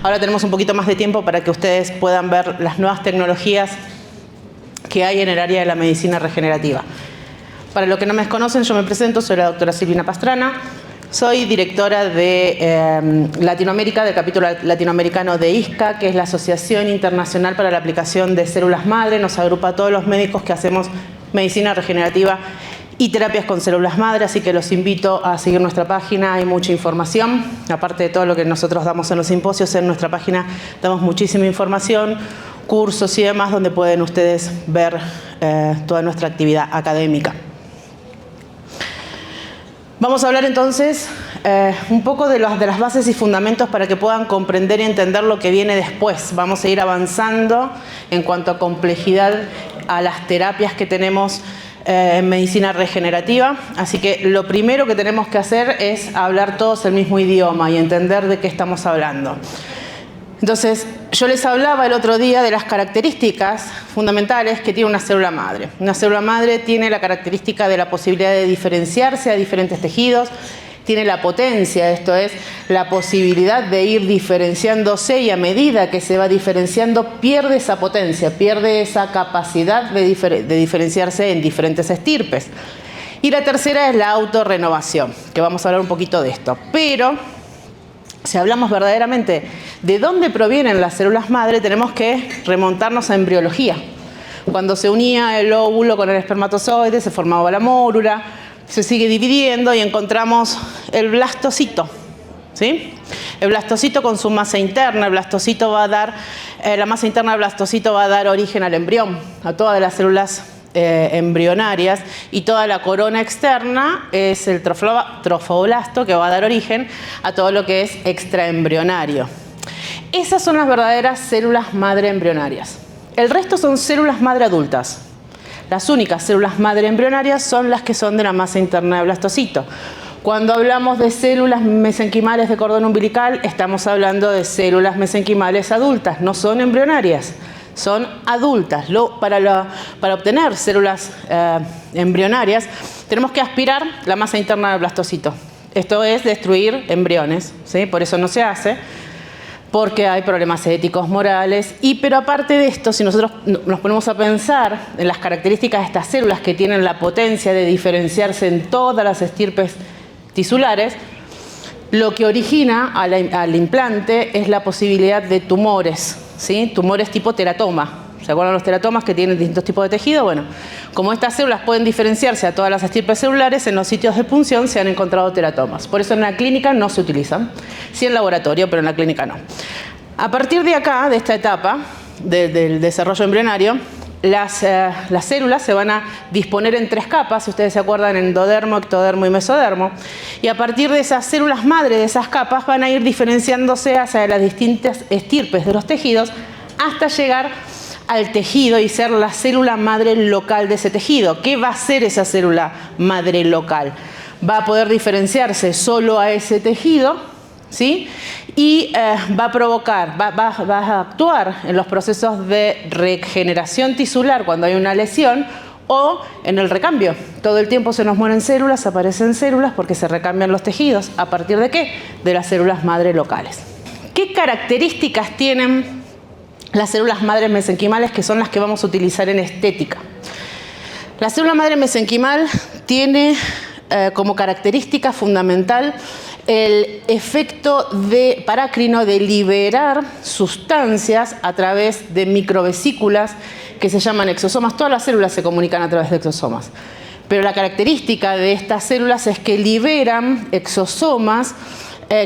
Ahora tenemos un poquito más de tiempo para que ustedes puedan ver las nuevas tecnologías que hay en el área de la medicina regenerativa. Para los que no me conocen, yo me presento, soy la doctora Silvina Pastrana. Soy directora de Latinoamérica, del capítulo latinoamericano de ISCA, que es la Asociación Internacional para la Aplicación de Células Madre. Nos agrupa a todos los médicos que hacemos medicina regenerativa y terapias con células madre, así que los invito a seguir nuestra página, hay mucha información. Aparte de todo lo que nosotros damos en los simposios, en nuestra página damos muchísima información, cursos y demás, donde pueden ustedes ver toda nuestra actividad académica. Vamos a hablar entonces un poco de las bases y fundamentos para que puedan comprender y entender lo que viene después. Vamos a ir avanzando en cuanto a complejidad a las terapias que tenemos en medicina regenerativa. Así que lo primero que tenemos que hacer es hablar todos el mismo idioma y entender de qué estamos hablando. Entonces, yo les hablaba el otro día de las características fundamentales que tiene una célula madre. Una célula madre tiene la característica de la posibilidad de diferenciarse a diferentes tejidos, tiene la potencia, esto es, la posibilidad de ir diferenciándose, y a medida que se va diferenciando pierde esa potencia, pierde esa capacidad de diferenciarse en diferentes estirpes. Y la tercera es la autorrenovación, que vamos a hablar un poquito de esto. Pero si hablamos verdaderamente de dónde provienen las células madre, tenemos que remontarnos a embriología. Cuando se unía el óvulo con el espermatozoide, se formaba la mórula, se sigue dividiendo y encontramos el blastocito, ¿sí? El blastocito con su masa interna, el blastocito va a dar, la masa interna del blastocito va a dar origen al embrión, a todas las células embrionarias, y toda la corona externa es el trofoblasto, que va a dar origen a todo lo que es extraembrionario. Esas son las verdaderas células madre embrionarias. El resto son células madre adultas. Las únicas células madre embrionarias son las que son de la masa interna del blastocito. Cuando hablamos de células mesenquimales de cordón umbilical, estamos hablando de células mesenquimales adultas, no son embrionarias, son adultas. Para obtener células embrionarias, tenemos que aspirar la masa interna del blastocito. Esto es destruir embriones, ¿sí? Por eso no se hace, porque hay problemas éticos, morales, pero aparte de esto, si nosotros nos ponemos a pensar en las características de estas células que tienen la potencia de diferenciarse en todas las estirpes tisulares, lo que origina al implante es la posibilidad de tumores, ¿sí? Tumores tipo teratoma. ¿Se acuerdan los teratomas que tienen distintos tipos de tejido? Bueno, como estas células pueden diferenciarse a todas las estirpes celulares, en los sitios de punción se han encontrado teratomas. Por eso en la clínica no se utilizan. Sí en laboratorio, pero en la clínica no. A partir de acá, de esta etapa del desarrollo embrionario, las células se van a disponer en tres capas, si ustedes se acuerdan, endodermo, ectodermo y mesodermo. Y a partir de esas células madre, de esas capas, van a ir diferenciándose hacia las distintas estirpes de los tejidos hasta llegar al tejido y ser la célula madre local de ese tejido. ¿Qué va a hacer esa célula madre local? Va a poder diferenciarse solo a ese tejido, ¿sí? Y va a provocar, va a actuar en los procesos de regeneración tisular cuando hay una lesión, o en el recambio. Todo el tiempo se nos mueren células, aparecen células porque se recambian los tejidos. ¿A partir de qué? De las células madre locales. ¿Qué características tienen las células madre mesenquimales, que son las que vamos a utilizar en estética? La célula madre mesenquimal tiene como característica fundamental el efecto parácrino de liberar sustancias a través de microvesículas que se llaman exosomas. Todas las células se comunican a través de exosomas, pero la característica de estas células es que liberan exosomas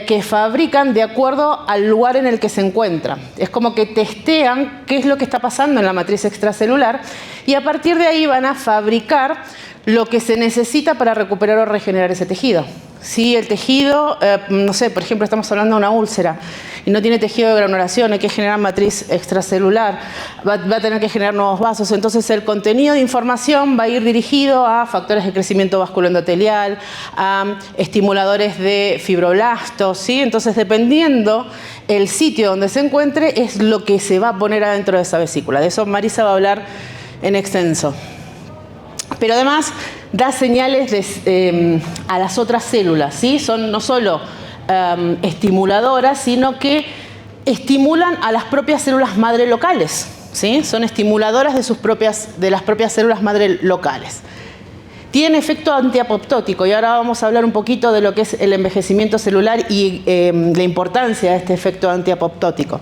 que fabrican de acuerdo al lugar en el que se encuentran. Es como que testean qué es lo que está pasando en la matriz extracelular, y a partir de ahí van a fabricar lo que se necesita para recuperar o regenerar ese tejido. Si el tejido, no sé, por ejemplo, estamos hablando de una úlcera y no tiene tejido de granulación, hay que generar matriz extracelular, va a tener que generar nuevos vasos. Entonces el contenido de información va a ir dirigido a factores de crecimiento vasculoendotelial, a estimuladores de fibroblastos, ¿sí? Entonces, dependiendo el sitio donde se encuentre, es lo que se va a poner adentro de esa vesícula. De eso Marisa va a hablar en extenso. Pero además da señales a las otras células, ¿sí? Son no solo estimuladoras, sino que estimulan a las propias células madre locales, ¿sí? Son estimuladoras de las propias células madre locales. Tiene efecto antiapoptótico y ahora vamos a hablar un poquito de lo que es el envejecimiento celular y la importancia de este efecto antiapoptótico.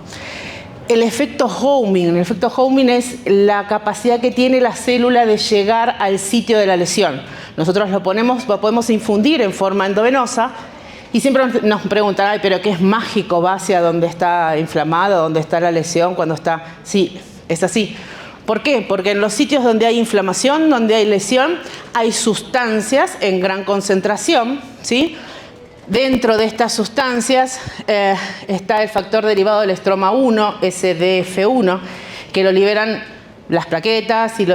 El efecto homing es la capacidad que tiene la célula de llegar al sitio de la lesión. Nosotros lo podemos infundir en forma endovenosa y siempre nos preguntan, ay, pero ¿qué es mágico? ¿Va hacia donde está inflamado, donde está la lesión, cuando está...? Sí, es así. ¿Por qué? Porque en los sitios donde hay inflamación, donde hay lesión, hay sustancias en gran concentración, ¿sí? Dentro de estas sustancias está el factor derivado del estroma 1, SDF1, que lo liberan las plaquetas y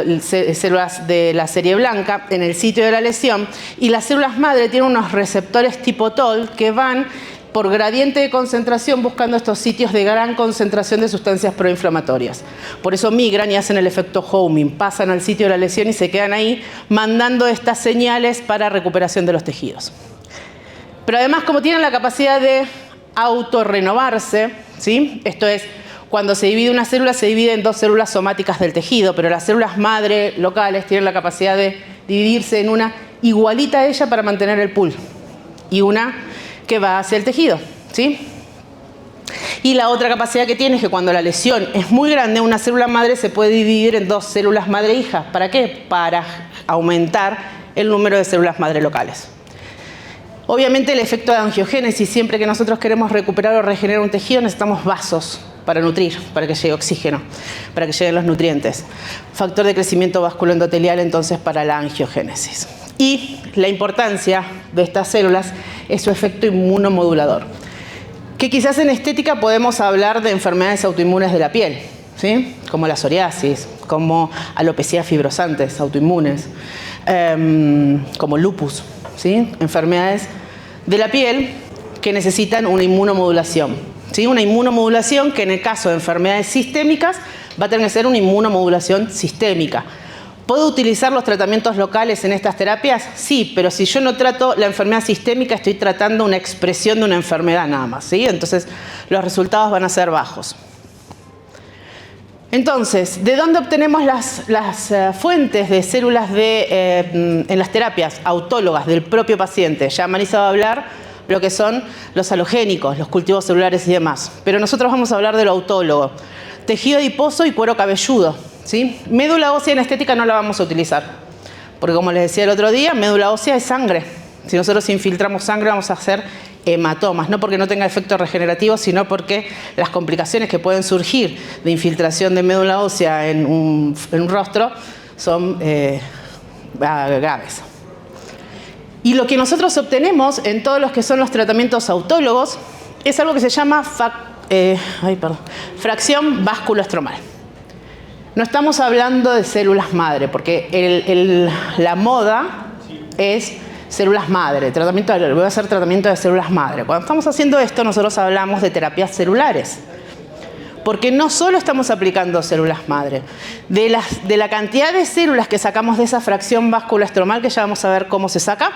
células de la serie blanca en el sitio de la lesión. Y las células madre tienen unos receptores tipo TOL que van por gradiente de concentración buscando estos sitios de gran concentración de sustancias proinflamatorias. Por eso migran y hacen el efecto homing, pasan al sitio de la lesión y se quedan ahí mandando estas señales para recuperación de los tejidos. Pero además, como tienen la capacidad de autorrenovarse, ¿sí? Esto es, cuando se divide una célula, se divide en dos células somáticas del tejido, pero las células madre locales tienen la capacidad de dividirse en una igualita a ella para mantener el pool y una que va hacia el tejido, ¿sí? Y la otra capacidad que tiene es que cuando la lesión es muy grande, una célula madre se puede dividir en dos células madre hijas. ¿Para qué? Para aumentar el número de células madre locales. Obviamente el efecto de angiogénesis, siempre que nosotros queremos recuperar o regenerar un tejido, necesitamos vasos para nutrir, para que llegue oxígeno, para que lleguen los nutrientes. Factor de crecimiento vasculoendotelial entonces para la angiogénesis. Y la importancia de estas células es su efecto inmunomodulador. Que quizás en estética podemos hablar de enfermedades autoinmunes de la piel, ¿sí? Como la psoriasis, como alopecia fibrosantes autoinmunes, como lupus, ¿sí? Enfermedades de la piel que necesitan una inmunomodulación, ¿sí? Una inmunomodulación que en el caso de enfermedades sistémicas va a tener que ser una inmunomodulación sistémica. ¿Puedo utilizar los tratamientos locales en estas terapias? Sí, pero si yo no trato la enfermedad sistémica, estoy tratando una expresión de una enfermedad nada más, ¿sí? Entonces los resultados van a ser bajos. Entonces, ¿de dónde obtenemos las fuentes de células en las terapias autólogas del propio paciente? Ya Marisa va a hablar lo que son los halogénicos, los cultivos celulares y demás. Pero nosotros vamos a hablar de lo autólogo. Tejido adiposo y cuero cabelludo, ¿sí? Médula ósea en estética no la vamos a utilizar. Porque como les decía el otro día, médula ósea es sangre. Si nosotros infiltramos sangre vamos a hacer hematomas, no porque no tenga efecto regenerativo, sino porque las complicaciones que pueden surgir de infiltración de médula ósea en un rostro son graves. Y lo que nosotros obtenemos en todos los que son los tratamientos autólogos es algo que se llama fracción básculo-estromal. No estamos hablando de células madre, porque la moda es células madre. Voy a hacer tratamiento de células madre. Cuando estamos haciendo esto, nosotros hablamos de terapias celulares. Porque no solo estamos aplicando células madre. De la cantidad de células que sacamos de esa fracción básculo-estromal, que ya vamos a ver cómo se saca,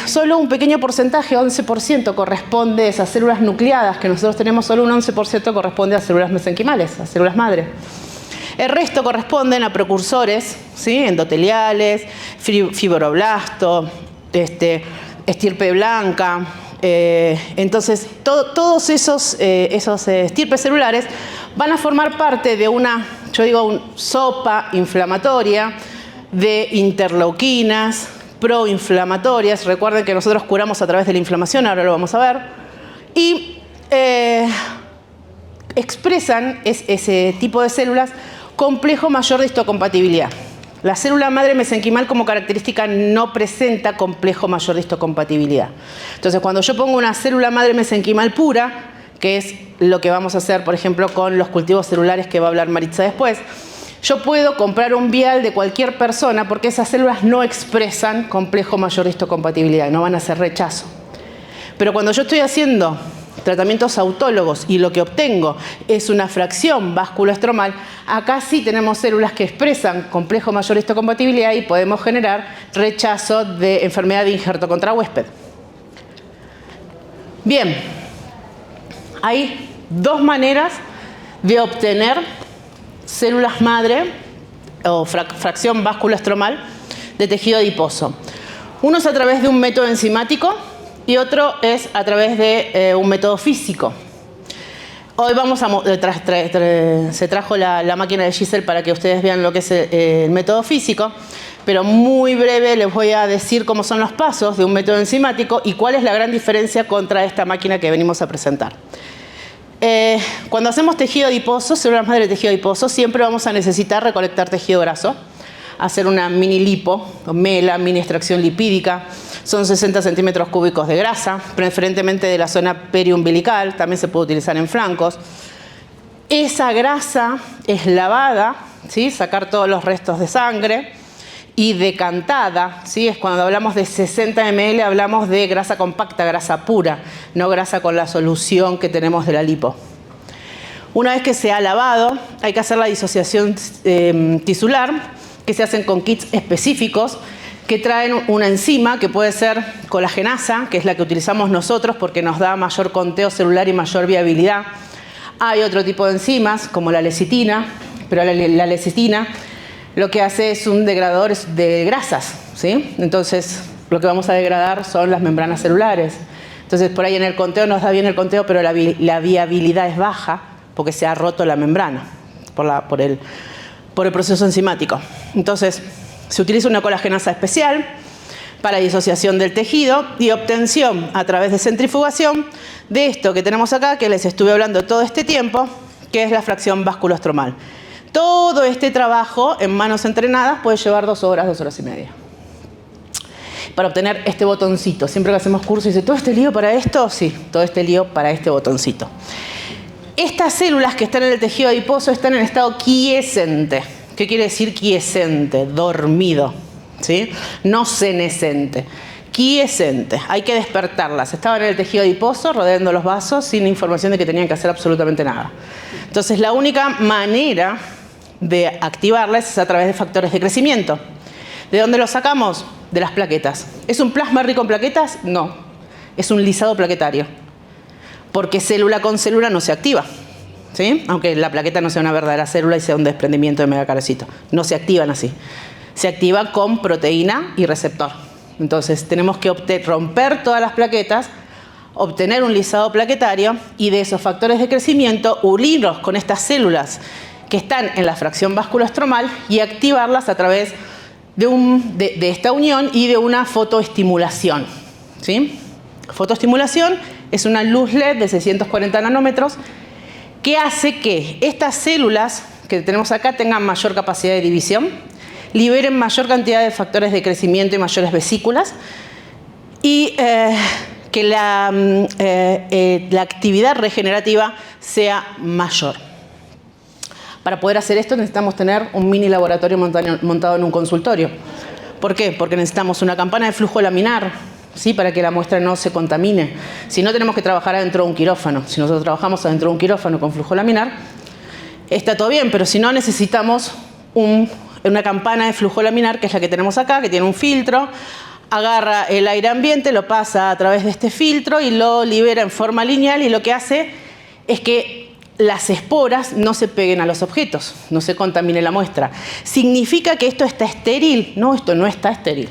solo un pequeño porcentaje, 11%, corresponde a esas células nucleadas, que nosotros tenemos solo un 11% corresponde a células mesenquimales, a células madre. El resto corresponden a precursores, ¿sí? Endoteliales, fibroblasto, estirpe blanca. Entonces, todos esos estirpes celulares van a formar parte de una sopa inflamatoria de interleuquinas, proinflamatorias. Recuerden que nosotros curamos a través de la inflamación, ahora lo vamos a ver. Y expresan ese tipo de células complejo mayor de histocompatibilidad. La célula madre mesenquimal como característica no presenta complejo mayor de histocompatibilidad. Entonces, cuando yo pongo una célula madre mesenquimal pura, que es lo que vamos a hacer, por ejemplo, con los cultivos celulares que va a hablar Maritza después, yo puedo comprar un vial de cualquier persona porque esas células no expresan complejo mayor de histocompatibilidad, no van a hacer rechazo. Pero cuando yo estoy haciendo tratamientos autólogos y lo que obtengo es una fracción básculo-estromal, acá sí tenemos células que expresan complejo mayor de histocompatibilidad y podemos generar rechazo de enfermedad de injerto contra huésped. Bien, Hay dos maneras de obtener células madre o fracción básculo-estromal de tejido adiposo. Uno es a través de un método enzimático y otro es a través de un método físico. Hoy vamos a se trajo la máquina de Giselle para que ustedes vean lo que es el método físico, pero muy breve les voy a decir cómo son los pasos de un método enzimático y cuál es la gran diferencia contra esta máquina que venimos a presentar. Cuando hacemos tejido adiposo, células madre de tejido adiposo, siempre vamos a necesitar recolectar tejido graso, hacer una mini lipo, mela, mini extracción lipídica. Son 60 centímetros cúbicos de grasa, preferentemente de la zona periumbilical, también se puede utilizar en flancos. Esa grasa es lavada, ¿sí? Sacar todos los restos de sangre y decantada, ¿sí? Es cuando hablamos de 60 ml, hablamos de grasa compacta, grasa pura, no grasa con la solución que tenemos de la lipo. Una vez que se ha lavado, hay que hacer la disociación tisular, que se hacen con kits específicos, que traen una enzima que puede ser colagenasa, que es la que utilizamos nosotros porque nos da mayor conteo celular y mayor viabilidad. Hay otro tipo de enzimas, como la lecitina, pero la lecitina lo que hace es un degradador de grasas, ¿sí? Entonces, lo que vamos a degradar son las membranas celulares. Entonces, por ahí en el conteo nos da bien el conteo, pero la viabilidad es baja porque se ha roto la membrana por el proceso enzimático. Entonces, se utiliza una colagenasa especial para disociación del tejido y obtención a través de centrifugación de esto que tenemos acá, que les estuve hablando todo este tiempo, que es la fracción básculo-estromal. Todo este trabajo en manos entrenadas puede llevar 2 horas, 2 horas y media. Para obtener este botoncito. Siempre que hacemos curso dice, ¿todo este lío para esto? Sí, todo este lío para este botoncito. Estas células que están en el tejido adiposo están en estado quiescente. ¿Qué quiere decir quiescente? Dormido, ¿sí? No senescente. Quiescente. Hay que despertarlas. Estaban en el tejido adiposo, rodeando los vasos, sin información de que tenían que hacer absolutamente nada. Entonces, la única manera de activarlas es a través de factores de crecimiento. ¿De dónde los sacamos? De las plaquetas. ¿Es un plasma rico en plaquetas? No. Es un lisado plaquetario. Porque célula con célula no se activa. ¿Sí? Aunque la plaqueta no sea una verdadera célula y sea un desprendimiento de megacarocito. No se activan así. Se activan con proteína y receptor. Entonces tenemos que romper todas las plaquetas, obtener un lisado plaquetario y de esos factores de crecimiento unirlos con estas células que están en la fracción básculo-estromal y activarlas a través de esta unión y de una fotoestimulación. ¿Sí? Fotoestimulación es una luz LED de 640 nanómetros que hace que estas células que tenemos acá tengan mayor capacidad de división, liberen mayor cantidad de factores de crecimiento y mayores vesículas y que la actividad regenerativa sea mayor. Para poder hacer esto necesitamos tener un mini laboratorio montado en un consultorio. ¿Por qué? Porque necesitamos una campana de flujo laminar, ¿sí? Para que la muestra no se contamine. Si no, tenemos que trabajar adentro de un quirófano. Si nosotros trabajamos adentro de un quirófano con flujo laminar, está todo bien, pero si no, necesitamos una campana de flujo laminar, que es la que tenemos acá, que tiene un filtro, agarra el aire ambiente, lo pasa a través de este filtro y lo libera en forma lineal, y lo que hace es que las esporas no se peguen a los objetos, no se contamine la muestra. ¿Significa que esto está estéril? No, esto no está estéril.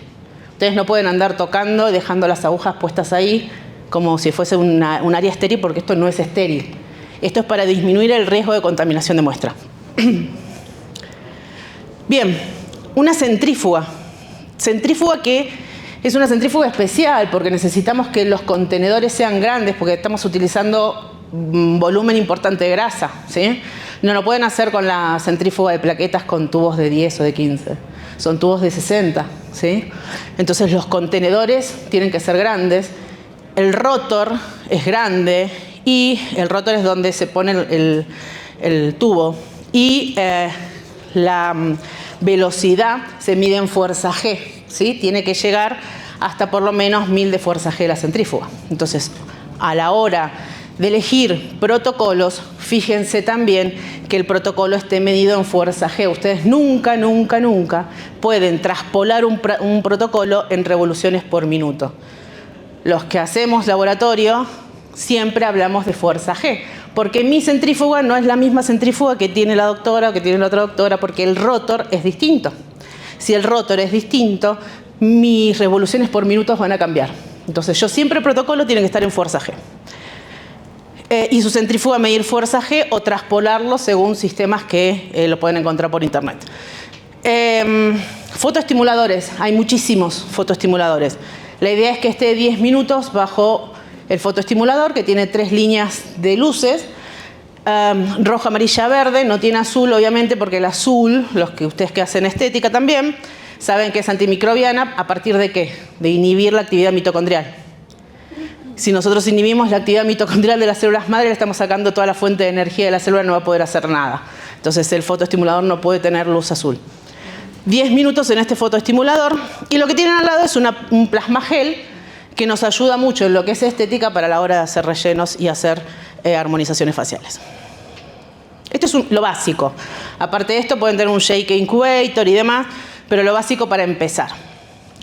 Ustedes no pueden andar tocando y dejando las agujas puestas ahí como si fuese un área estéril, porque esto no es estéril. Esto es para disminuir el riesgo de contaminación de muestra. Bien, una centrífuga. Centrífuga que es una centrífuga especial porque necesitamos que los contenedores sean grandes porque estamos utilizando un volumen importante de grasa, ¿sí? No lo pueden hacer con la centrífuga de plaquetas con tubos de 10 o de 15. Son tubos de 60, ¿sí? Entonces los contenedores tienen que ser grandes. El rotor es grande y el rotor es donde se pone el tubo. Y la velocidad se mide en fuerza G, ¿sí? Tiene que llegar hasta por lo menos 1000 de fuerza G la centrífuga. Entonces, a la hora de elegir protocolos, fíjense también que el protocolo esté medido en fuerza G. Ustedes nunca, nunca, nunca pueden traspolar un protocolo en revoluciones por minuto. Los que hacemos laboratorio siempre hablamos de fuerza G, porque mi centrífuga no es la misma centrífuga que tiene la doctora o que tiene la otra doctora, porque el rotor es distinto. Si el rotor es distinto, mis revoluciones por minutos van a cambiar. Entonces, yo siempre el protocolo tiene que estar en fuerza G. Y su centrífuga medir fuerza G o traspolarlo según sistemas que lo pueden encontrar por internet. Fotoestimuladores, hay muchísimos fotoestimuladores. La idea es que esté 10 minutos bajo el fotoestimulador, que tiene 3 líneas de luces, roja, amarilla, verde. No tiene azul, obviamente, porque el azul, los que ustedes que hacen estética también, saben que es antimicrobiana. ¿A partir de qué? De inhibir la actividad mitocondrial. Si nosotros inhibimos la actividad mitocondrial de las células madre, le estamos sacando toda la fuente de energía de la célula, no va a poder hacer nada. Entonces el fotoestimulador no puede tener luz azul. 10 minutos en este fotoestimulador, y lo que tienen al lado es un plasma gel que nos ayuda mucho en lo que es estética para la hora de hacer rellenos y hacer armonizaciones faciales. Esto es lo básico. Aparte de esto pueden tener un shake incubator y demás, pero lo básico para empezar.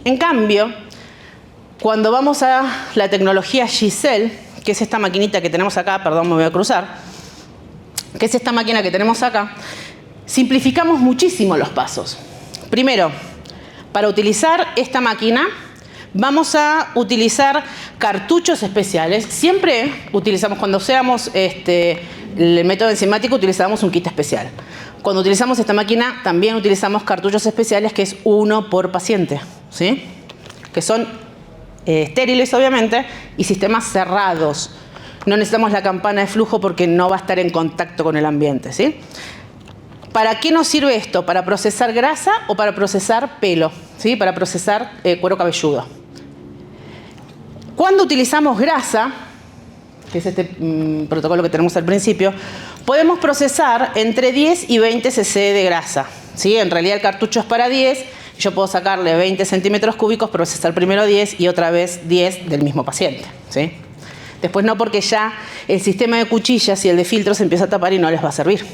En cambio, cuando vamos a la tecnología Giselle, que es esta maquinita que tenemos acá, perdón, me voy a cruzar, que es esta máquina que tenemos acá, simplificamos muchísimo los pasos. Primero, para utilizar esta máquina, vamos a utilizar cartuchos especiales. Siempre utilizamos, cuando usamos el método enzimático, utilizábamos un kit especial. Cuando utilizamos esta máquina, también utilizamos cartuchos especiales, que es 1 por paciente, ¿sí? Que son estériles, obviamente, y sistemas cerrados. No necesitamos la campana de flujo porque no va a estar en contacto con el ambiente, ¿sí? ¿Para qué nos sirve esto? ¿Para procesar grasa o para procesar pelo? ¿Sí? Para procesar cuero cabelludo. Cuando utilizamos grasa, que es este protocolo que tenemos al principio, podemos procesar entre 10 y 20 cc de grasa, ¿sí? En realidad el cartucho es para 10, yo puedo sacarle 20 centímetros cúbicos, procesar primero 10 y otra vez 10 del mismo paciente, ¿sí? Después no, porque ya el sistema de cuchillas y el de filtros se empieza a tapar y no les va a servir.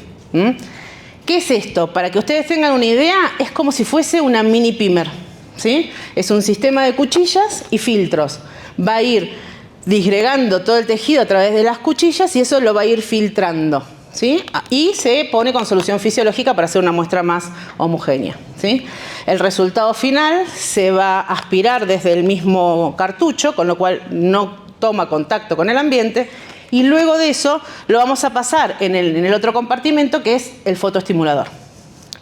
¿Qué es esto? Para que ustedes tengan una idea, es como si fuese una mini pimer, ¿sí? Es un sistema de cuchillas y filtros. Va a ir disgregando todo el tejido a través de las cuchillas y eso lo va a ir filtrando, ¿sí? Y se pone con solución fisiológica para hacer una muestra más homogénea, ¿sí? El resultado final se va a aspirar desde el mismo cartucho, con lo cual no toma contacto con el ambiente, y luego de eso lo vamos a pasar en el otro compartimento, que es el fotoestimulador.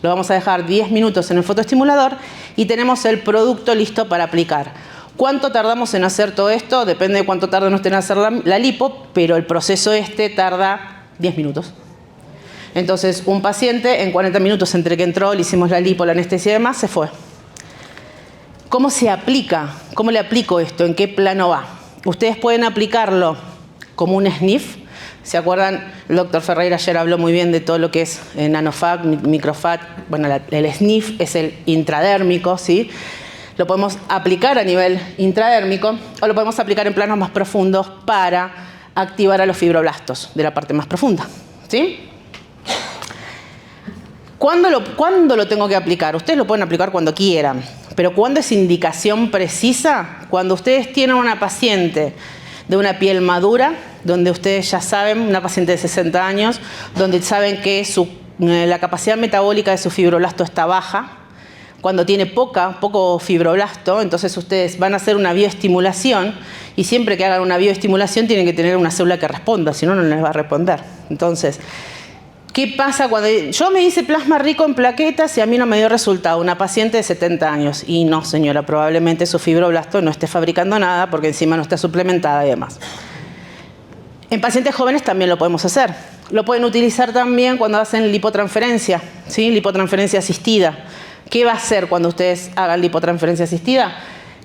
Lo vamos a dejar 10 minutos en el fotoestimulador y tenemos el producto listo para aplicar. ¿Cuánto tardamos en hacer todo esto? Depende de cuánto tarda en hacer la lipo, pero el proceso tarda 10 minutos. Entonces, un paciente en 40 minutos entre que entró, le hicimos la lipo, la anestesia y demás, se fue. ¿Cómo se aplica? ¿Cómo le aplico esto? ¿En qué plano va? Ustedes pueden aplicarlo como un sniff. ¿Se acuerdan? El doctor Ferreira ayer habló muy bien de todo lo que es nanofag, microfag. Bueno, el sniff es el intradérmico, ¿sí? Lo podemos aplicar a nivel intradérmico o lo podemos aplicar en planos más profundos para activar a los fibroblastos de la parte más profunda, ¿sí? ¿Cuándo lo tengo que aplicar? Ustedes lo pueden aplicar cuando quieran, pero ¿cuándo es indicación precisa? Cuando ustedes tienen una paciente de una piel madura, donde ustedes ya saben, una paciente de 60 años, donde saben que la capacidad metabólica de su fibroblasto está baja. Cuando tiene poco fibroblasto, entonces ustedes van a hacer una bioestimulación, y siempre que hagan una bioestimulación tienen que tener una célula que responda, si no, no les va a responder. Entonces, ¿qué pasa cuando yo me hice plasma rico en plaquetas y a mí no me dio resultado? Una paciente de 70 años. Y no, señora, probablemente su fibroblasto no esté fabricando nada porque encima no está suplementada y demás. En pacientes jóvenes también lo podemos hacer. Lo pueden utilizar también cuando hacen lipotransferencia, ¿sí? Lipotransferencia asistida. ¿Qué va a hacer cuando ustedes hagan lipotransferencia asistida?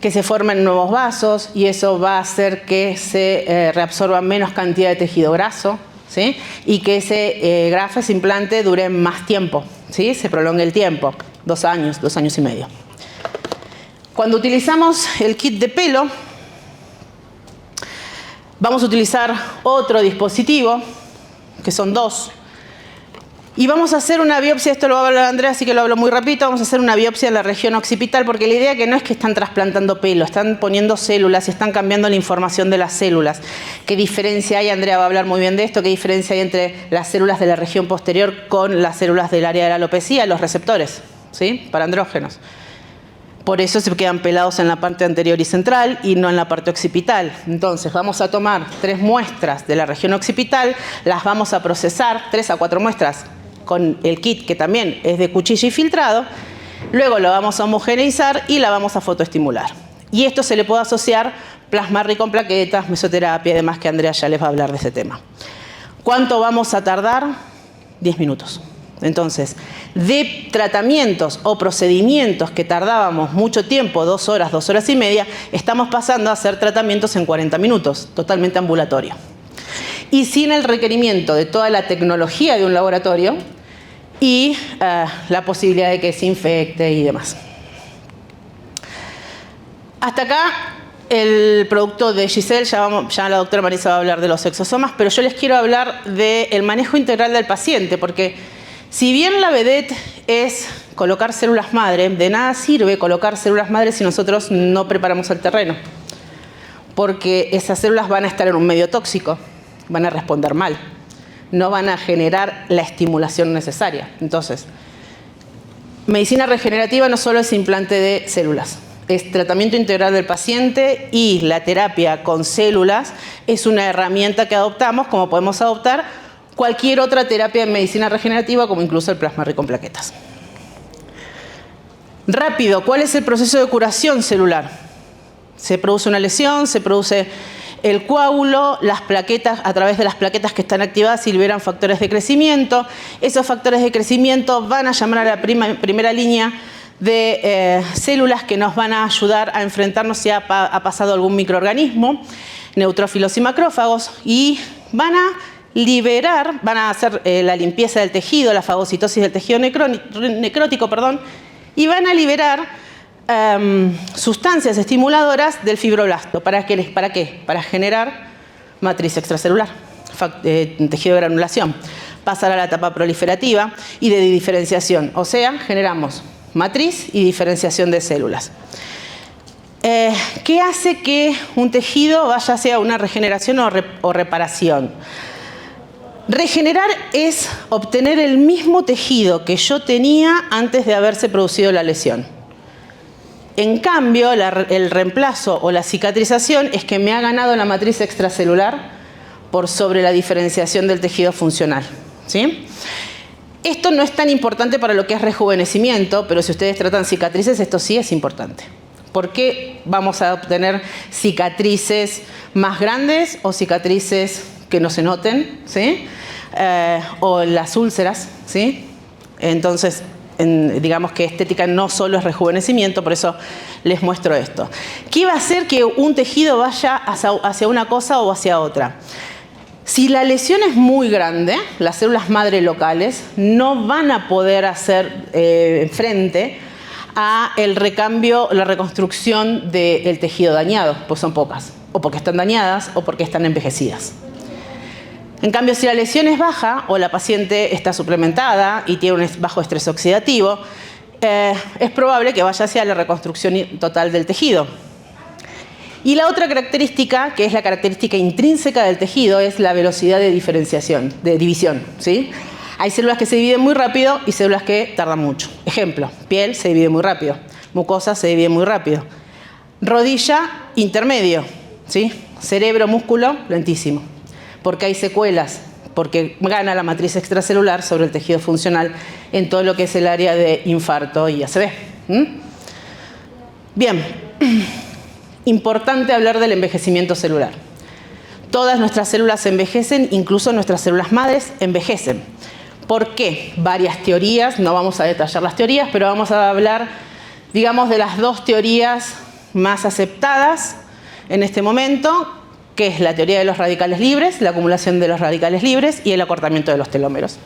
Que se formen nuevos vasos y eso va a hacer que se reabsorba menos cantidad de tejido graso, ¿sí? Y que ese implante dure más tiempo, ¿sí? Se prolongue el tiempo, 2 años, 2 años y medio. Cuando utilizamos el kit de pelo, vamos a utilizar otro dispositivo, que son 2. Y vamos a hacer una biopsia, esto lo va a hablar Andrea, así que lo hablo muy rápido. Vamos a hacer una biopsia en la región occipital, porque la idea que no es que están trasplantando pelo, están poniendo células y están cambiando la información de las células. ¿Qué diferencia hay? Andrea va a hablar muy bien de esto. ¿Qué diferencia hay entre las células de la región posterior con las células del área de la alopecia? Los receptores, ¿sí? Para andrógenos. Por eso se quedan pelados en la parte anterior y central y no en la parte occipital. Entonces vamos a tomar 3 muestras de la región occipital, las vamos a procesar, 3 a 4 muestras, con el kit que también es de cuchilla y filtrado, luego lo vamos a homogeneizar y la vamos a fotoestimular. Y esto se le puede asociar plasma rico en plaquetas, mesoterapia y demás, que Andrea ya les va a hablar de ese tema. ¿Cuánto vamos a tardar? 10 minutos. Entonces, de tratamientos o procedimientos que tardábamos mucho tiempo, 2 horas, 2 horas y media, estamos pasando a hacer tratamientos en 40 minutos, totalmente ambulatorio. Y sin el requerimiento de toda la tecnología de un laboratorio y la posibilidad de que se infecte y demás. Hasta acá el producto de Giselle, ya la doctora Marisa va a hablar de los exosomas, pero yo les quiero hablar del manejo integral del paciente, porque si bien la vedette es colocar células madre, de nada sirve colocar células madre si nosotros no preparamos el terreno, porque esas células van a estar en un medio tóxico, van a responder mal, no van a generar la estimulación necesaria. Entonces, medicina regenerativa no solo es implante de células, es tratamiento integral del paciente, y la terapia con células es una herramienta que adoptamos, como podemos adoptar cualquier otra terapia en medicina regenerativa, como incluso el plasma rico en plaquetas. Rápido, ¿cuál es el proceso de curación celular? Se produce una lesión, se produce el coágulo, las plaquetas, a través de las plaquetas que están activadas y liberan factores de crecimiento. Esos factores de crecimiento van a llamar a la primera línea de células que nos van a ayudar a enfrentarnos si ha pasado algún microorganismo, neutrófilos y macrófagos, y van a liberar, van a hacer la limpieza del tejido, la fagocitosis del tejido necrótico, y van a liberar sustancias estimuladoras del fibroblasto. ¿Para qué? Para generar matriz extracelular, tejido de granulación. Pasar a la etapa proliferativa y de diferenciación. O sea, generamos matriz y diferenciación de células. ¿Qué hace que un tejido vaya hacia una regeneración o reparación? Regenerar es obtener el mismo tejido que yo tenía antes de haberse producido la lesión. En cambio, el reemplazo o la cicatrización es que me ha ganado la matriz extracelular por sobre la diferenciación del tejido funcional, ¿sí? Esto no es tan importante para lo que es rejuvenecimiento, pero si ustedes tratan cicatrices, esto sí es importante. ¿Por qué vamos a obtener cicatrices más grandes o cicatrices que no se noten, ¿sí? O las úlceras, ¿sí? Entonces, digamos que estética no solo es rejuvenecimiento, por eso les muestro esto. ¿Qué va a hacer que un tejido vaya hacia una cosa o hacia otra? Si la lesión es muy grande, las células madre locales no van a poder hacer frente a el recambio, la reconstrucción del tejido dañado, pues son pocas, o porque están dañadas o porque están envejecidas. En cambio, si la lesión es baja o la paciente está suplementada y tiene un bajo estrés oxidativo, es probable que vaya hacia la reconstrucción total del tejido. Y la otra característica, que es la característica intrínseca del tejido, es la velocidad de diferenciación, de división, ¿sí? Hay células que se dividen muy rápido y células que tardan mucho. Ejemplo, piel se divide muy rápido, mucosa se divide muy rápido. Rodilla, intermedio, ¿sí? Cerebro, músculo, lentísimo. Porque hay secuelas, porque gana la matriz extracelular sobre el tejido funcional en todo lo que es el área de infarto y ACV. Bien, importante hablar del envejecimiento celular. Todas nuestras células envejecen, incluso nuestras células madres envejecen. ¿Por qué? Varias teorías, no vamos a detallar las teorías, pero vamos a hablar, digamos, de las 2 teorías más aceptadas en este momento, que es la teoría de los radicales libres, la acumulación de los radicales libres y el acortamiento de los telómeros.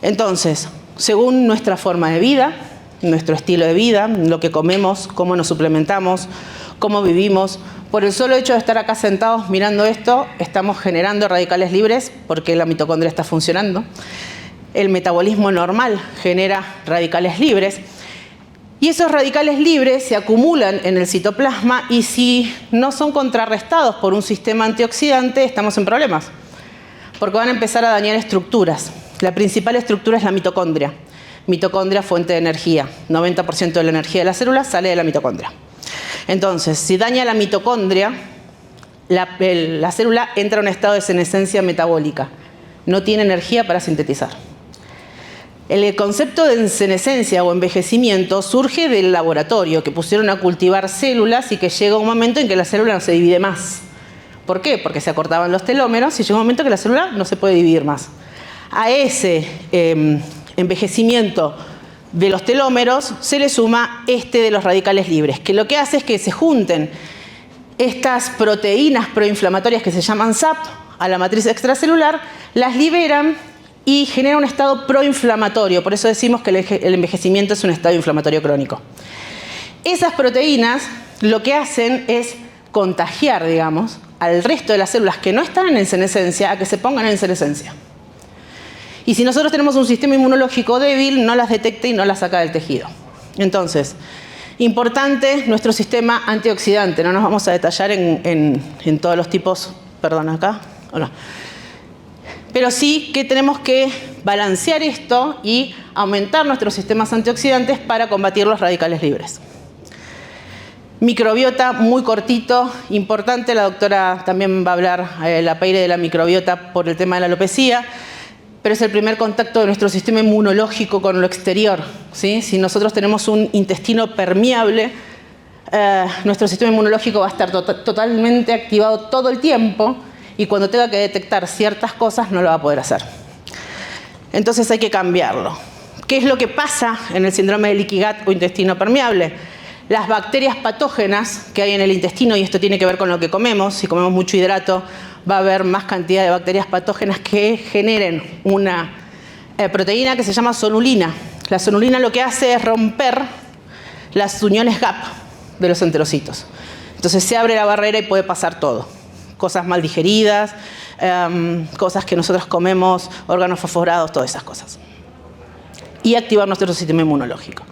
Entonces, según nuestra forma de vida, nuestro estilo de vida, lo que comemos, cómo nos suplementamos, cómo vivimos, por el solo hecho de estar acá sentados mirando esto, estamos generando radicales libres porque la mitocondria está funcionando. el metabolismo normal genera radicales libres. Y esos radicales libres se acumulan en el citoplasma y si no son contrarrestados por un sistema antioxidante, estamos en problemas. Porque van a empezar a dañar estructuras. La principal estructura es la mitocondria. Mitocondria, fuente de energía. 90% de la energía de la célula sale de la mitocondria. Entonces, si daña la mitocondria, la célula entra en un estado de senescencia metabólica. No tiene energía para sintetizar. El concepto de senescencia o envejecimiento surge del laboratorio, que pusieron a cultivar células y que llega un momento en que la célula no se divide más. ¿Por qué? Porque se acortaban los telómeros y llega un momento que la célula no se puede dividir más. A ese envejecimiento de los telómeros se le suma de los radicales libres, que lo que hace es que se junten estas proteínas proinflamatorias que se llaman SAP a la matriz extracelular, las liberan y genera un estado proinflamatorio. Por eso decimos que el envejecimiento es un estado inflamatorio crónico. Esas proteínas lo que hacen es contagiar, digamos, al resto de las células que no están en senescencia a que se pongan en senescencia. Y si nosotros tenemos un sistema inmunológico débil, no las detecta y no las saca del tejido. Entonces, importante nuestro sistema antioxidante. No nos vamos a detallar en todos los tipos, perdón, acá, o no. Pero sí que tenemos que balancear esto y aumentar nuestros sistemas antioxidantes para combatir los radicales libres. Microbiota, muy cortito, importante. La doctora también va a hablar, la Peire, de la microbiota por el tema de la alopecia, pero es el primer contacto de nuestro sistema inmunológico con lo exterior, ¿sí? Si nosotros tenemos un intestino permeable, nuestro sistema inmunológico va a estar totalmente activado todo el tiempo, y cuando tenga que detectar ciertas cosas no lo va a poder hacer. Entonces hay que cambiarlo. ¿Qué es lo que pasa en el síndrome de leaky gut o intestino permeable? Las bacterias patógenas que hay en el intestino, y esto tiene que ver con lo que comemos, si comemos mucho hidrato va a haber más cantidad de bacterias patógenas que generen una proteína que se llama sonulina. La sonulina lo que hace es romper las uniones GAP de los enterocitos. Entonces se abre la barrera y puede pasar todo. Cosas mal digeridas, cosas que nosotros comemos, órganos fosforados, todas esas cosas. Y activar nuestro sistema inmunológico.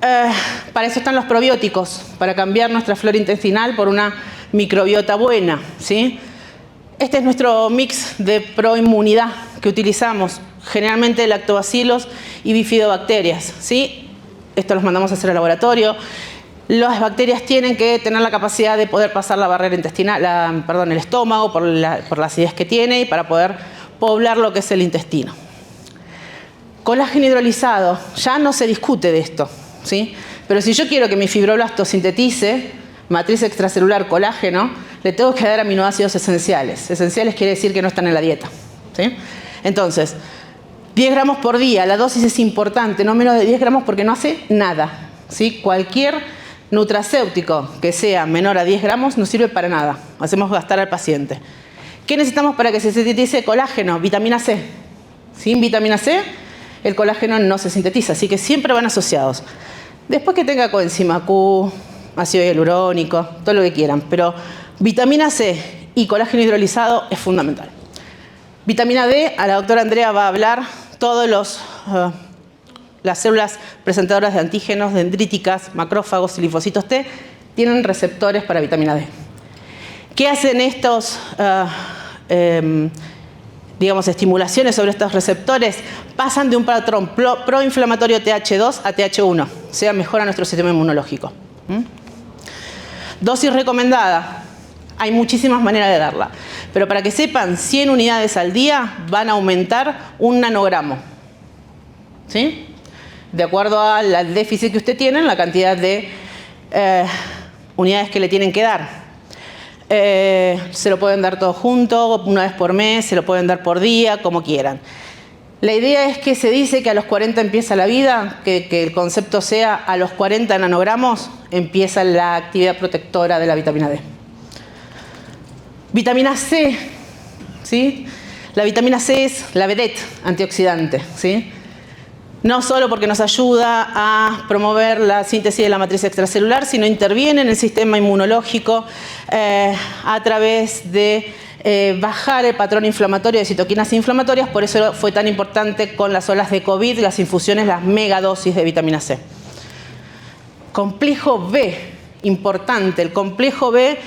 Para eso están los probióticos, para cambiar nuestra flora intestinal por una microbiota buena, ¿sí? Este es nuestro mix de proinmunidad que utilizamos, generalmente lactobacilos y bifidobacterias, ¿sí? Esto los mandamos a hacer al laboratorio. Las bacterias tienen que tener la capacidad de poder pasar la barrera intestinal, el estómago por la acidez que tiene y para poder poblar lo que es el intestino. Colágeno hidrolizado, ya no se discute de esto, ¿sí? Pero si yo quiero que mi fibroblasto sintetice matriz extracelular colágeno, le tengo que dar aminoácidos esenciales. Esenciales quiere decir que no están en la dieta, ¿sí? Entonces, 10 gramos por día, la dosis es importante, no menos de 10 gramos porque no hace nada, ¿sí? Cualquier nutracéutico que sea menor a 10 gramos no sirve para nada. Hacemos gastar al paciente. ¿Qué necesitamos para que se sintetice colágeno? Vitamina C. Sin vitamina C, el colágeno no se sintetiza, así que siempre van asociados. Después que tenga coenzima Q, ácido hialurónico, todo lo que quieran, pero vitamina C y colágeno hidrolizado es fundamental. Vitamina D, a la doctora Andrea va a hablar todos las células presentadoras de antígenos, dendríticas, macrófagos y linfocitos T tienen receptores para vitamina D. ¿Qué hacen estos, estimulaciones sobre estos receptores? Pasan de un patrón proinflamatorio TH2 a TH1, o sea, mejora nuestro sistema inmunológico. Dosis recomendada. Hay muchísimas maneras de darla, pero para que sepan, 100 unidades al día van a aumentar 1 nanogramo, ¿sí? De acuerdo al déficit que usted tiene, la cantidad de unidades que le tienen que dar. Se lo pueden dar todo junto, una vez por mes, se lo pueden dar por día, como quieran. La idea es que se dice que a los 40 empieza la vida, que el concepto sea a los 40 nanogramos empieza la actividad protectora de la vitamina D. Vitamina C, ¿sí? La vitamina C es la vedette antioxidante, ¿sí? No solo porque nos ayuda a promover la síntesis de la matriz extracelular, sino interviene en el sistema inmunológico a través de bajar el patrón inflamatorio de citoquinas inflamatorias, por eso fue tan importante con las olas de COVID, las infusiones, las megadosis de vitamina C. Complejo B, importante, el complejo B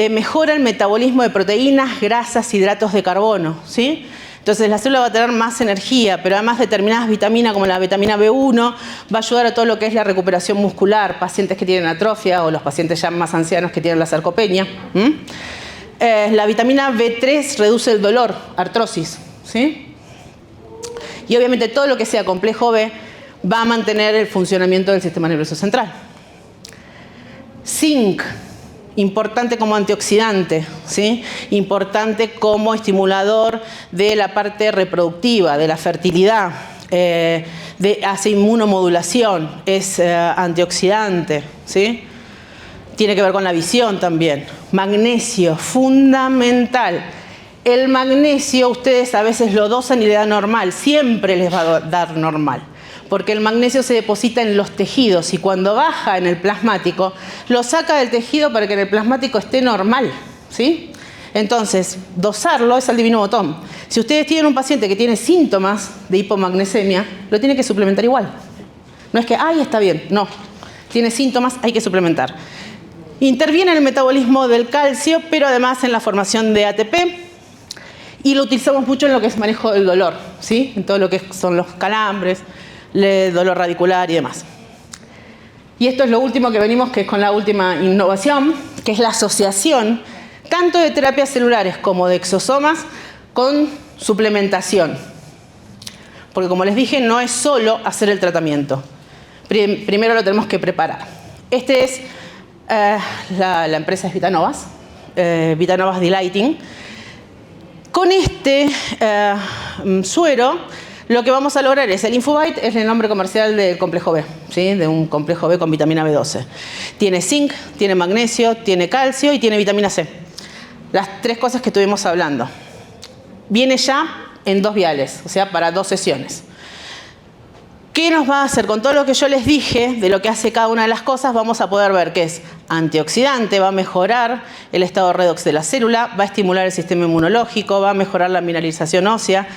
mejora el metabolismo de proteínas, grasas, hidratos de carbono, ¿sí? Entonces la célula va a tener más energía, pero además determinadas vitaminas como la vitamina B1 va a ayudar a todo lo que es la recuperación muscular, pacientes que tienen atrofia o los pacientes ya más ancianos que tienen la sarcopenia. La vitamina B3 reduce el dolor, artrosis, ¿sí? Y obviamente todo lo que sea complejo B va a mantener el funcionamiento del sistema nervioso central. Zinc, importante como antioxidante, ¿sí? Importante como estimulador de la parte reproductiva, de la fertilidad, hace inmunomodulación, es antioxidante, ¿sí? Tiene que ver con la visión también. Magnesio, fundamental. El magnesio ustedes a veces lo dosan y le dan normal, siempre les va a dar normal. Porque el magnesio se deposita en los tejidos y cuando baja en el plasmático, lo saca del tejido para que en el plasmático esté normal, ¿sí? Entonces, dosarlo es al divino botón. Si ustedes tienen un paciente que tiene síntomas de hipomagnesemia, lo tienen que suplementar igual. No es que, ay, está bien, no. Tiene síntomas, hay que suplementar. Interviene en el metabolismo del calcio, pero además en la formación de ATP. Y lo utilizamos mucho en lo que es manejo del dolor, ¿sí? En todo lo que son los calambres, el dolor radicular y demás. Y esto es lo último que venimos, que es con la última innovación, que es la asociación tanto de terapias celulares como de exosomas con suplementación. Porque como les dije, no es solo hacer el tratamiento. Primero lo tenemos que preparar. Este es, la empresa es Vitanovas, Vitanovas Delighting. Con este suero, lo que vamos a lograr es, el Infubite es el nombre comercial del complejo B, ¿sí? De un complejo B con vitamina B12. Tiene zinc, tiene magnesio, tiene calcio y tiene vitamina C. Las tres cosas que estuvimos hablando. Viene ya en 2 viales, o sea, para 2 sesiones. ¿Qué nos va a hacer? Con todo lo que yo les dije de lo que hace cada una de las cosas, vamos a poder ver que es antioxidante, va a mejorar el estado redox de la célula, va a estimular el sistema inmunológico, va a mejorar la mineralización ósea,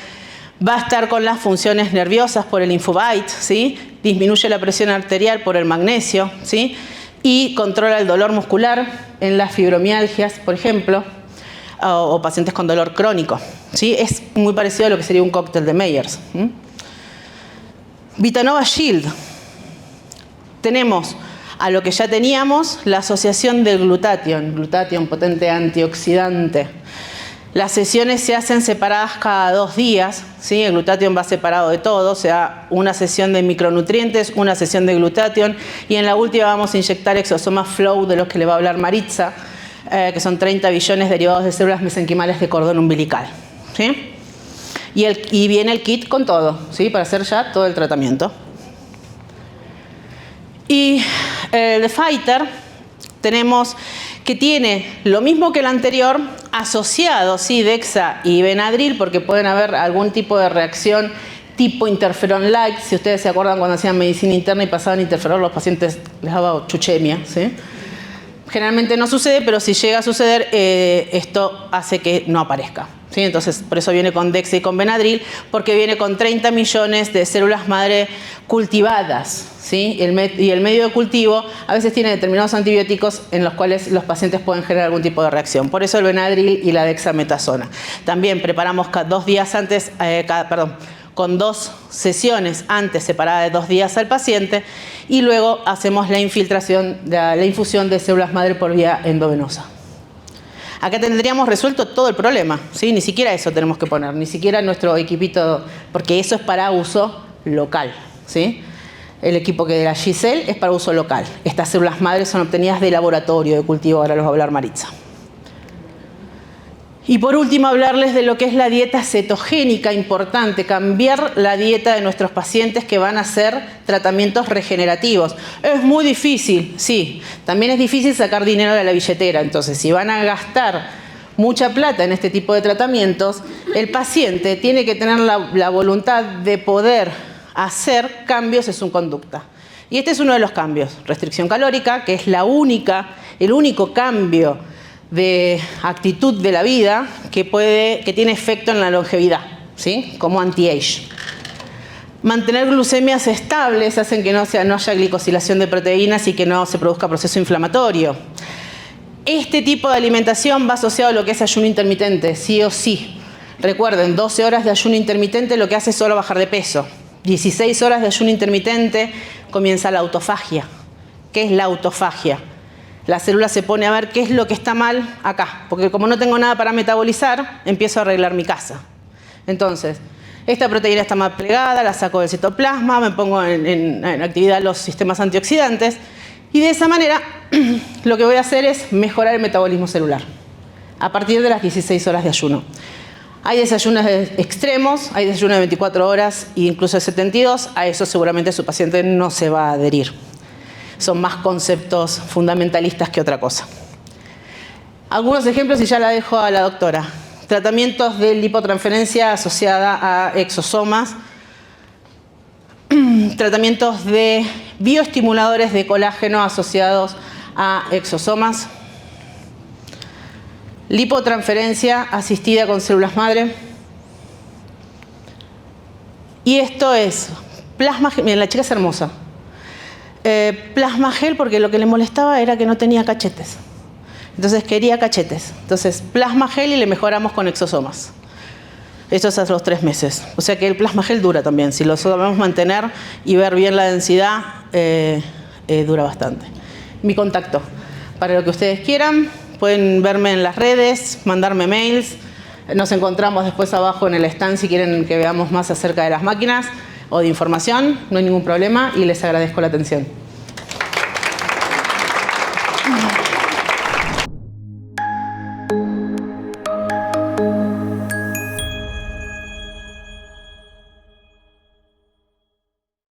va a estar con las funciones nerviosas por el Infubite, ¿sí? Disminuye la presión arterial por el magnesio, ¿sí? Y controla el dolor muscular en las fibromialgias, por ejemplo, o pacientes con dolor crónico, ¿sí? Es muy parecido a lo que sería un cóctel de Meyers. Vitanova Shield. Tenemos a lo que ya teníamos, la asociación del glutatión, potente antioxidante. Las sesiones se hacen separadas cada 2 días, ¿sí? El glutatión va separado de todo, o sea, una sesión de micronutrientes, una sesión de glutatión, y en la última vamos a inyectar exosomas flow, de los que le va a hablar Maritza, que son 30 billones derivados de células mesenquimales de cordón umbilical, ¿sí? Y viene el kit con todo, ¿sí? Para hacer ya todo el tratamiento. Y de Fighter tenemos que tiene lo mismo que el anterior, asociado, sí, Dexa y Benadryl, porque pueden haber algún tipo de reacción tipo interferón-like. Si ustedes se acuerdan cuando hacían medicina interna y pasaban interferón, los pacientes les daba chuchemia, ¿sí? Generalmente no sucede, pero si llega a suceder, esto hace que no aparezca, ¿sí? Entonces, por eso viene con Dexa y con Benadryl, porque viene con 30 millones de células madre cultivadas, ¿sí? Y el medio de cultivo a veces tiene determinados antibióticos en los cuales los pacientes pueden generar algún tipo de reacción. Por eso el Benadryl y la dexametasona. También preparamos 2 días antes, con 2 sesiones antes separadas de 2 días al paciente, y luego hacemos la infiltración, la infusión de células madre por vía endovenosa. Acá tendríamos resuelto todo el problema, ¿sí? Ni siquiera eso tenemos que poner, ni siquiera nuestro equipito, porque eso es para uso local, ¿sí? El equipo que de la Giselle es para uso local. Estas células madres son obtenidas de laboratorio, de cultivo, ahora los va a hablar Maritza. Y por último, hablarles de lo que es la dieta cetogénica, importante, cambiar la dieta de nuestros pacientes que van a hacer tratamientos regenerativos. Es muy difícil, sí, también es difícil sacar dinero de la billetera, entonces si van a gastar mucha plata en este tipo de tratamientos, el paciente tiene que tener la voluntad de poder hacer cambios en su conducta. Y este es uno de los cambios, restricción calórica, que es el único cambio de actitud de la vida que tiene efecto en la longevidad, ¿sí? Como anti-age. Mantener glucemias estables hacen que no haya glicosilación de proteínas y que no se produzca proceso inflamatorio. Este tipo de alimentación va asociado a lo que es ayuno intermitente, sí o sí. Recuerden, 12 horas de ayuno intermitente lo que hace es solo bajar de peso. 16 horas de ayuno intermitente comienza la autofagia. ¿Qué es la autofagia? La célula se pone a ver qué es lo que está mal acá, porque como no tengo nada para metabolizar, empiezo a arreglar mi casa. Entonces, esta proteína está mal plegada, la saco del citoplasma, me pongo en actividad los sistemas antioxidantes y de esa manera lo que voy a hacer es mejorar el metabolismo celular a partir de las 16 horas de ayuno. Hay desayunos extremos, hay desayunos de 24 horas e incluso de 72, a eso seguramente su paciente no se va a adherir. Son más conceptos fundamentalistas que otra cosa. Algunos ejemplos y ya la dejo a la doctora. Tratamientos de lipotransferencia asociada a exosomas. Tratamientos de bioestimuladores de colágeno asociados a exosomas. Lipotransferencia asistida con células madre. Y esto es plasma gel. Miren, la chica es hermosa. Plasma gel porque lo que le molestaba era que no tenía cachetes. Entonces quería cachetes. Entonces plasma gel y le mejoramos con exosomas. Esto es a los 3 meses. O sea que el plasma gel dura también. Si lo sabemos mantener y ver bien la densidad, dura bastante. Mi contacto. Para lo que ustedes quieran, pueden verme en las redes, mandarme mails. Nos encontramos después abajo en el stand si quieren que veamos más acerca de las máquinas o de información. No hay ningún problema y les agradezco la atención.